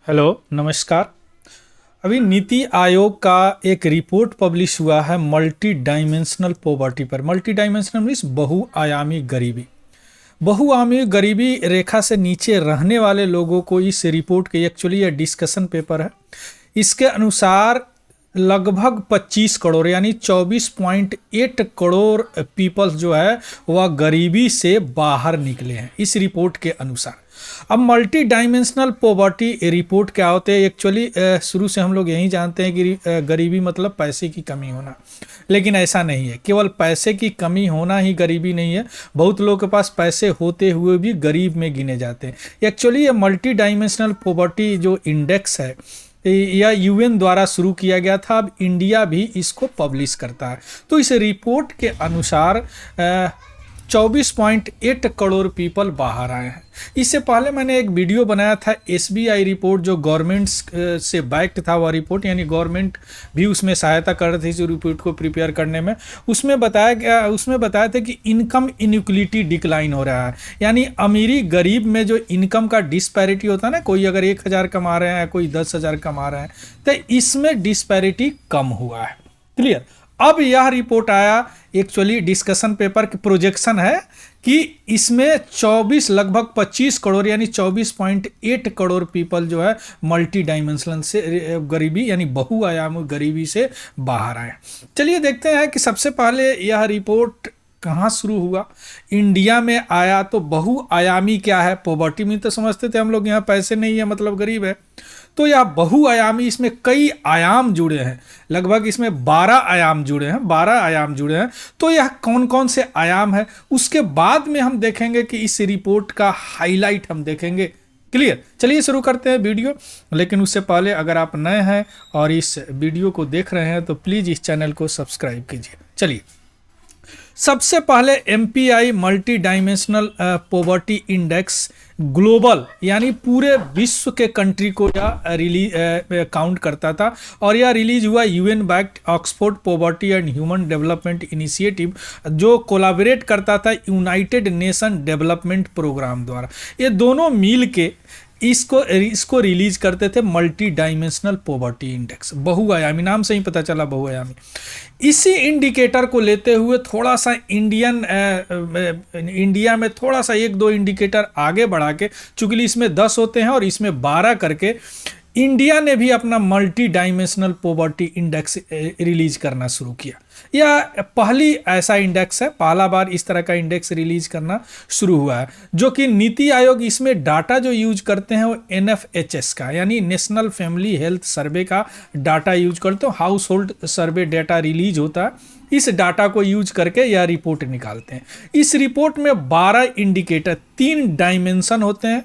Hello नमस्कार। अभी नीति आयोग का एक रिपोर्ट पब्लिश हुआ है मल्टी डायमेंशनल पॉवर्टी पर। मल्टी डायमेंशनल मीन्स बहुआयामी गरीबी। बहुआयामी गरीबी रेखा से नीचे रहने वाले लोगों को इस रिपोर्ट के एक्चुअली ये डिस्कशन पेपर है। इसके अनुसार लगभग 25 करोड़ यानी 24.8 करोड़ पीपल्स जो है वह गरीबी से बाहर निकले हैं इस रिपोर्ट के अनुसार। अब मल्टी डायमेंशनल पॉवर्टी रिपोर्ट क्या होते हैं एक्चुअली शुरू से हम लोग यही जानते हैं कि गरीबी मतलब पैसे की कमी होना, लेकिन ऐसा नहीं है। केवल पैसे की कमी होना ही गरीबी नहीं है, बहुत लोगों के पास पैसे होते हुए भी गरीब में गिने जाते हैं। एक्चुअली ये मल्टी डायमेंशनल पॉवर्टी जो इंडेक्स है यह यूएन द्वारा शुरू किया गया था, अब इंडिया भी इसको पब्लिश करता है। तो इस रिपोर्ट के अनुसार 24.8 करोड़ पीपल बाहर आए हैं। इससे पहले मैंने एक वीडियो बनाया था एसबीआई रिपोर्ट जो गवर्नमेंट से बैक्ड था, वह रिपोर्ट यानी गवर्नमेंट भी उसमें सहायता कर रही थी इस रिपोर्ट को प्रिपेयर करने में। उसमें बताया था कि इनकम इनइक्वलिटी डिक्लाइन हो रहा है, यानी अमीरी गरीब में जो इनकम का डिस्पैरिटी होता है ना, कोई अगर 1,000 कमा रहे हैं कोई 10,000 कमा रहे हैं, तो इसमें डिस्पैरिटी कम हुआ है। क्लियर। अब यह रिपोर्ट आया एक्चुअली डिस्कशन पेपर की प्रोजेक्शन है कि इसमें लगभग 25 करोड़ यानी 24.8 करोड़ पीपल जो है मल्टी डायमेंशनल से गरीबी यानी बहुआयामी गरीबी से बाहर आए। चलिए देखते हैं कि सबसे पहले यह रिपोर्ट कहाँ शुरू हुआ। इंडिया में आया तो बहुआयामी क्या है, पॉवर्टी में तो समझते थे हम लोग यहाँ पैसे नहीं है मतलब गरीब है। तो यह बहुआयामी, इसमें कई आयाम जुड़े हैं, लगभग इसमें 12 आयाम जुड़े हैं। तो यह कौन कौन से आयाम है उसके बाद में हम देखेंगे कि इस रिपोर्ट का हाईलाइट हम देखेंगे। क्लियर। चलिए शुरू करते हैं वीडियो, लेकिन उससे पहले अगर आप नए हैं और इस वीडियो को देख रहे हैं तो प्लीज़ इस चैनल को सब्सक्राइब कीजिए। चलिए सबसे पहले MPI multi dimensional poverty index global यानी पूरे विश्व के कंट्री को यह काउंट करता था, और यह रिलीज हुआ UN backed Oxford poverty and human development initiative जो कोलैबोरेट करता था यूनाइटेड नेशन डेवलपमेंट प्रोग्राम द्वारा। ये दोनों मिल के इसको रिलीज करते थे मल्टी डायमेंशनल पॉवर्टी इंडेक्स। बहुआयामी, नाम से ही पता चला बहुआयामी। इसी इंडिकेटर को लेते हुए थोड़ा सा इंडिया में थोड़ा सा 1-2 इंडिकेटर आगे बढ़ा के, चूंकि इसमें 10 होते हैं और इसमें 12 करके इंडिया ने भी अपना multi dimensional poverty index release करना शुरू किया। यह पहली ऐसा इंडेक्स है, पहला बार इस तरह का इंडेक्स रिलीज करना शुरू हुआ है, जो कि नीति आयोग इसमें डाटा जो यूज करते हैं वो एनएफएचएस का यानी नेशनल फैमिली हेल्थ सर्वे का डाटा यूज करते हो। हाउस होल्ड सर्वे डाटा रिलीज होता है, इस डाटा को यूज करके यह रिपोर्ट निकालते हैं। इस रिपोर्ट में 12 इंडिकेटर, 3 डायमेंशन होते हैं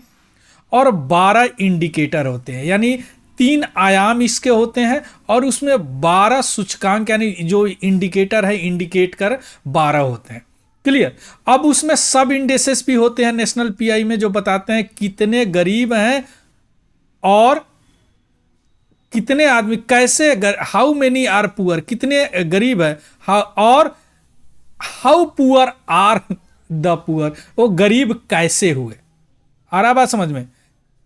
और 12 इंडिकेटर होते हैं, यानी 3 आयाम इसके होते हैं और उसमें 12 सूचकांक यानी जो इंडिकेटर है इंडिकेट कर 12 होते हैं। क्लियर। अब उसमें सब इंडेसेस भी होते हैं नेशनल पीआई में जो बताते हैं कितने गरीब हैं और कितने आदमी कैसे, हाउ मेनी आर पुअर, कितने गरीब है, और how poor are the poor, वो गरीब कैसे हुए। आ रहा बात समझ में,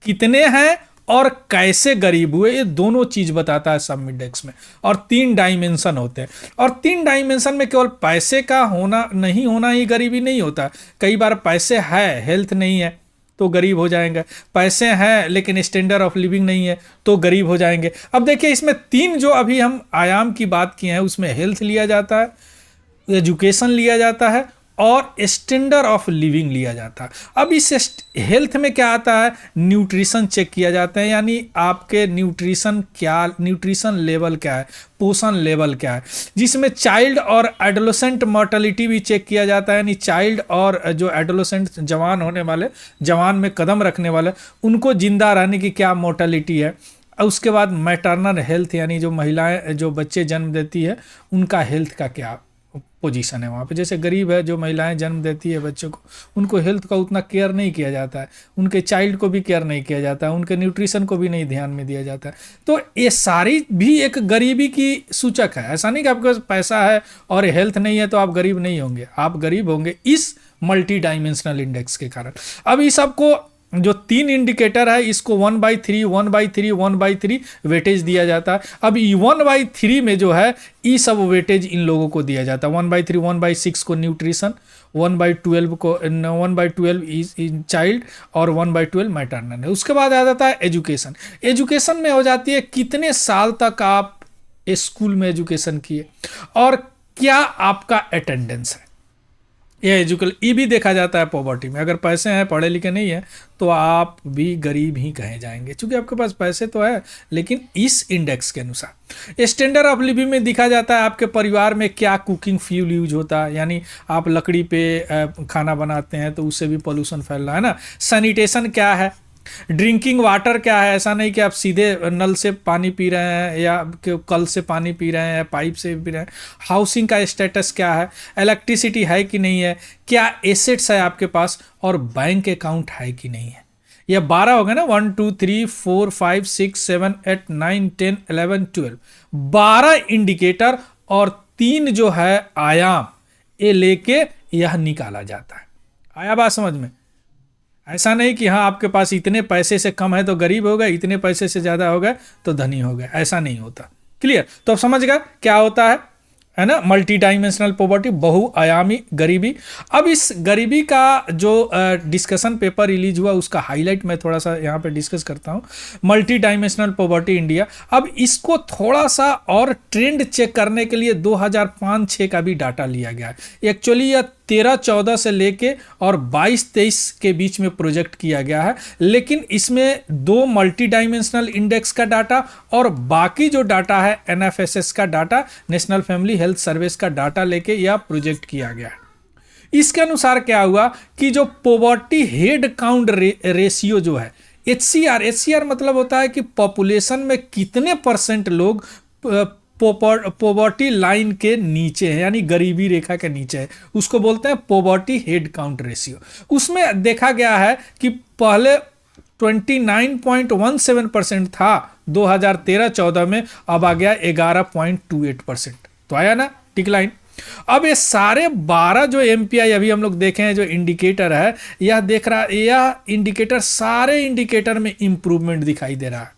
कितने हैं और कैसे गरीब हुए, ये दोनों चीज बताता है सब इंडेक्स में। और 3 डायमेंशन होते हैं, और 3 डायमेंशन में केवल पैसे का होना नहीं होना ही गरीबी नहीं होता। कई बार पैसे है, हेल्थ नहीं है तो गरीब हो जाएंगे, पैसे हैं लेकिन स्टैंडर्ड ऑफ लिविंग नहीं है तो गरीब हो जाएंगे। अब देखिए इसमें 3 जो अभी हम आयाम की बात किए हैं उसमें हेल्थ लिया जाता है, एजुकेशन लिया जाता है और स्टैंडर्ड ऑफ लिविंग लिया जाता है। अब इस हेल्थ में क्या आता है, न्यूट्रिशन चेक किया जाता है, यानी आपके न्यूट्रिशन लेवल क्या है, पोषण लेवल क्या है, जिसमें चाइल्ड और एडोलेसेंट मॉर्टेलिटी भी चेक किया जाता है, यानी चाइल्ड और जो एडोलेसेंट जवान होने वाले, जवान में कदम रखने वाले, उनको जिंदा रहने की क्या मोर्टेलिटी है। उसके बाद मैटरनल हेल्थ यानी जो महिलाएं जो बच्चे जन्म देती है उनका हेल्थ का क्या पोजीशन है वहाँ पे। जैसे गरीब है, जो महिलाएं जन्म देती है बच्चों को, उनको हेल्थ का उतना केयर नहीं किया जाता है, उनके चाइल्ड को भी केयर नहीं किया जाता है, उनके न्यूट्रिशन को भी नहीं ध्यान में दिया जाता है। तो ये सारी भी एक गरीबी की सूचक है। ऐसा नहीं कि आपके पास पैसा है और हेल्थ नहीं है तो आप गरीब नहीं होंगे, आप गरीब होंगे इस मल्टी डायमेंशनल इंडेक्स के कारण। अब इस सबको जो 3 इंडिकेटर है इसको 1/3 1/3 1/3 वेटेज दिया जाता है। अब 1/3 में जो है ई सब वेटेज इन लोगों को दिया जाता है। 1/3 1/6 को न्यूट्रिशन, 1/12 को 1/12 इज चाइल्ड और 1/12 मैटरनल है। उसके बाद आ जाता है एजुकेशन। एजुकेशन में हो जाती है कितने साल तक आप स्कूल में एजुकेशन किए और क्या आपका अटेंडेंस है। ये भी देखा जाता है पॉवर्टी में। अगर पैसे हैं, पढ़े लिखे नहीं है, तो आप भी गरीब ही कहे जाएंगे, क्योंकि आपके पास पैसे तो है लेकिन इस इंडेक्स के अनुसार। स्टैंडर्ड ऑफ लिविंग में दिखा जाता है आपके परिवार में क्या कुकिंग फ्यूल यूज होता है, यानी आप लकड़ी पे खाना बनाते हैं तो उससे भी पोल्यूशन फैल रहा है ना। सैनिटेशन क्या है, ड्रिंकिंग वाटर क्या है, ऐसा नहीं कि आप सीधे नल से पानी पी रहे हैं या कल से पानी पी रहे हैं या पाइप से पी रहे हैं। हाउसिंग का स्टेटस क्या है, इलेक्ट्रिसिटी है कि नहीं है, क्या एसेट्स है आपके पास और बैंक अकाउंट है कि नहीं है। यह 12 हो गए ना, 1 2 3 4 5 6 7 8 9 10 11 12, 12 इंडिकेटर और 3 जो है आयाम, ये लेके यह निकाला जाता है। आया बात समझ में। ऐसा नहीं कि हाँ आपके पास इतने पैसे से कम है तो गरीब हो गए, इतने पैसे से ज़्यादा हो गए तो धनी हो गए, ऐसा नहीं होता। क्लियर। तो अब समझ गया क्या होता है ना, मल्टी डायमेंशनल पॉवर्टी, बहुआयामी गरीबी। अब इस गरीबी का जो डिस्कशन पेपर रिलीज हुआ उसका हाईलाइट मैं थोड़ा सा यहाँ पे डिस्कस करता हूँ। Multi dimensional poverty India. अब इसको थोड़ा सा और ट्रेंड चेक करने के लिए 2005-06 का भी डाटा लिया गया है। एक्चुअली यह 13-14 से लेके और 22-23 के बीच में प्रोजेक्ट किया गया है, लेकिन इसमें 2 मल्टी डायमेंशनल इंडेक्स का डाटा और बाकी जो डाटा है NFSS का data, national family health service का डाटा लेके यह प्रोजेक्ट किया गया है। इसके अनुसार क्या हुआ कि जो पॉवर्टी हेड काउंट रेशियो जो है, HCR मतलब होता है कि पॉपुलेशन में कितने % लोग पॉवर्टी लाइन के नीचे है, यानी गरीबी रेखा के नीचे है, उसको बोलते हैं पॉवर्टी हेड काउंट रेशियो। उसमें देखा गया है कि पहले 29.17% था 2013-14 में, अब आ गया 11.28%, तो आया ना डिक्लाइन। अब ये सारे 12 जो MPI अभी हम लोग देखे हैं जो इंडिकेटर है, यह देख रहा, यह इंडिकेटर सारे इंडिकेटर में इंप्रूवमेंट दिखाई दे रहा है।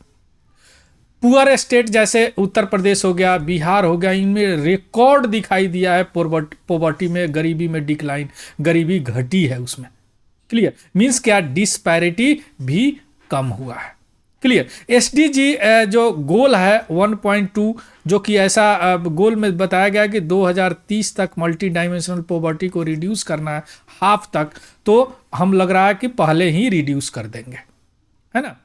पुअर स्टेट जैसे उत्तर प्रदेश हो गया, बिहार हो गया, इनमें रिकॉर्ड दिखाई दिया है पॉवर्टी में, गरीबी में डिक्लाइन, गरीबी घटी है उसमें। क्लियर। मींस क्या, डिस्पैरिटी भी कम हुआ है। क्लियर। SDG जो गोल है 1.2, जो कि ऐसा गोल में बताया गया कि 2030 तक मल्टी डायमेंशनल पॉवर्टी को रिड्यूस करना है हाफ तक, तो हम लग रहा है कि पहले ही रिड्यूस कर देंगे, है ना,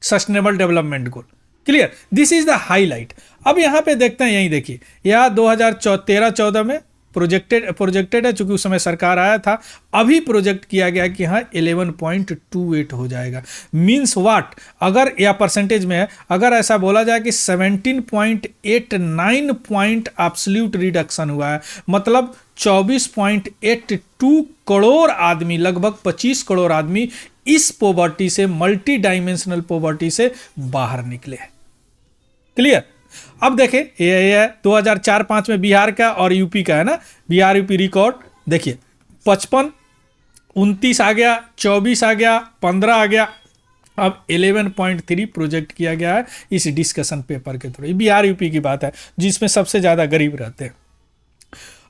sustainable development goal. Clear. This is the highlight. अब यहाँ पे देखते हैं, यही देखिए, यह 2013-14 में प्रोजेक्टेड है, चूंकि उस समय सरकार आया था, अभी प्रोजेक्ट किया गया कि हाँ 11.28 हो जाएगा। मीन्स व्हाट, अगर या परसेंटेज में है, अगर ऐसा बोला जाए कि 17.89 पॉइंट एब्सोल्यूट रिडक्शन हुआ है, मतलब 24.82 करोड़ आदमी, लगभग 25 करोड़ आदमी इस पॉवर्टी से, मल्टी डायमेंशनल पॉवर्टी से बाहर निकले। क्लियर। अब देखें, ये 2004-05 में बिहार का और यूपी का है ना, बिहार यूपी रिकॉर्ड देखिए, 55, 29 आ गया, 24 आ गया, 15 आ गया, अब 11.3 प्रोजेक्ट किया गया है इस डिस्कशन पेपर के थ्रू। बिहार यूपी की बात है जिसमें सबसे ज़्यादा गरीब रहते हैं।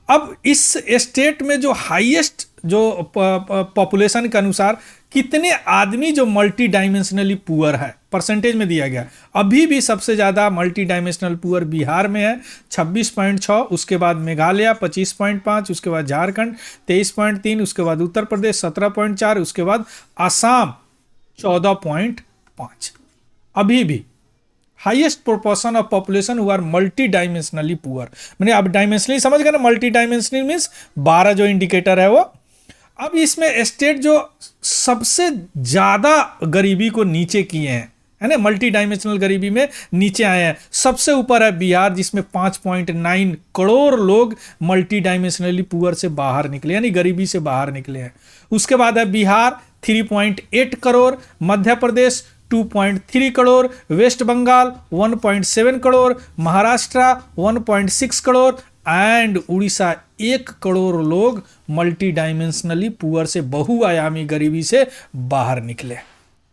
अब इस स्टेट में जो हाईएस्ट जो पॉपुलेशन के अनुसार कितने आदमी जो मल्टी डायमेंशनली पुअर है, परसेंटेज में दिया गया, अभी भी सबसे ज़्यादा मल्टी डायमेंशनल पुअर बिहार में है 26.6, उसके बाद मेघालय 25.5, उसके बाद झारखंड 23.3, उसके बाद उत्तर प्रदेश 17.4, उसके बाद आसाम 14.5। अभी भी highest proportion of population who are multi dimensionally poor. मैंने अब डायमेंशनली समझ गए ना, मल्टी डायमेंशनली मीन्स 12 जो इंडिकेटर है वो। अब इसमें स्टेट जो सबसे ज्यादा गरीबी को नीचे किए हैं, है ना, मल्टी डायमेंशनल गरीबी में नीचे आए हैं, सबसे ऊपर है बिहार जिसमें 5.9 करोड़ लोग मल्टी डायमेंशनली पुअर से बाहर निकले, यानी गरीबी से बाहर निकले हैं। उसके बाद है बिहार 3.8 करोड़, मध्य प्रदेश 2.3 करोड़, वेस्ट बंगाल 1.7 करोड़, महाराष्ट्र 1.6 करोड़, एंड उड़ीसा 1 करोड़ लोग मल्टी डायमेंशनली पुअर से, बहुआयामी गरीबी से बाहर निकले।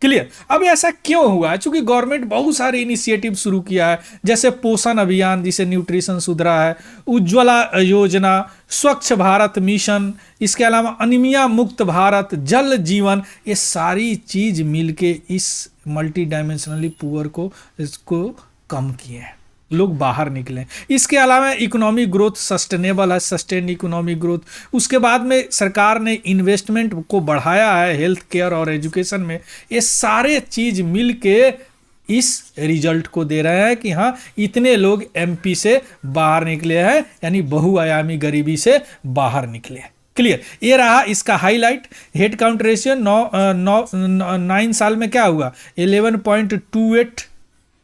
क्लियर। अब ऐसा क्यों हुआ? चूंकि गवर्नमेंट बहुत सारे इनिशिएटिव शुरू किया है, जैसे पोषण अभियान जिसे न्यूट्रिशन सुधरा है, उज्ज्वला योजना, स्वच्छ भारत मिशन, इसके अलावा अनीमिया मुक्त भारत, जल जीवन, ये सारी चीज मिलके इस मल्टी डायमेंशनली पुअर को इसको कम किए हैं, लोग बाहर निकले। इसके अलावा इकोनॉमिक ग्रोथ सस्टेनेबल है, सस्टेन इकोनॉमिक ग्रोथ। उसके बाद में सरकार ने इन्वेस्टमेंट को बढ़ाया है हेल्थ केयर और एजुकेशन में। ये सारे चीज मिलके इस रिजल्ट को दे रहे हैं कि हाँ, इतने लोग एमपी से बाहर निकले हैं, यानी बहुआयामी गरीबी से बाहर निकले। क्लियर। ये रहा इसका हाईलाइट। हेड काउंट रेशियो 9 साल में क्या हुआ? 11.28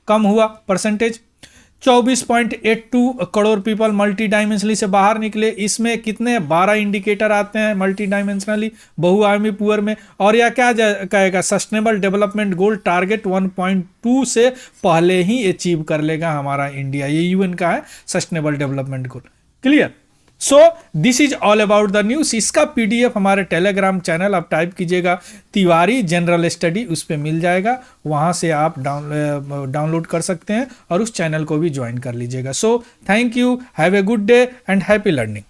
कम हुआ percentage. 24.82 crore people multi dimensionally से बाहर निकले। इसमें कितने 12 इंडिकेटर आते हैं मल्टी डायमेंशनली बहुआयामी पुअर में। और यह क्या कहेगा? सस्टेनेबल डेवलपमेंट गोल टारगेट 1.2 से पहले ही अचीव कर लेगा हमारा इंडिया। ये यूएन का है sustainable development goal. Clear. So this is all about the news. इसका पीडीएफ हमारे टेलीग्राम चैनल, आप टाइप कीजिएगा तिवारी जनरल स्टडी, उस पर मिल जाएगा, वहां से आप डाउनलोड कर सकते हैं और उस चैनल को भी ज्वाइन कर लीजिएगा। So thank you, have a good day and happy learning.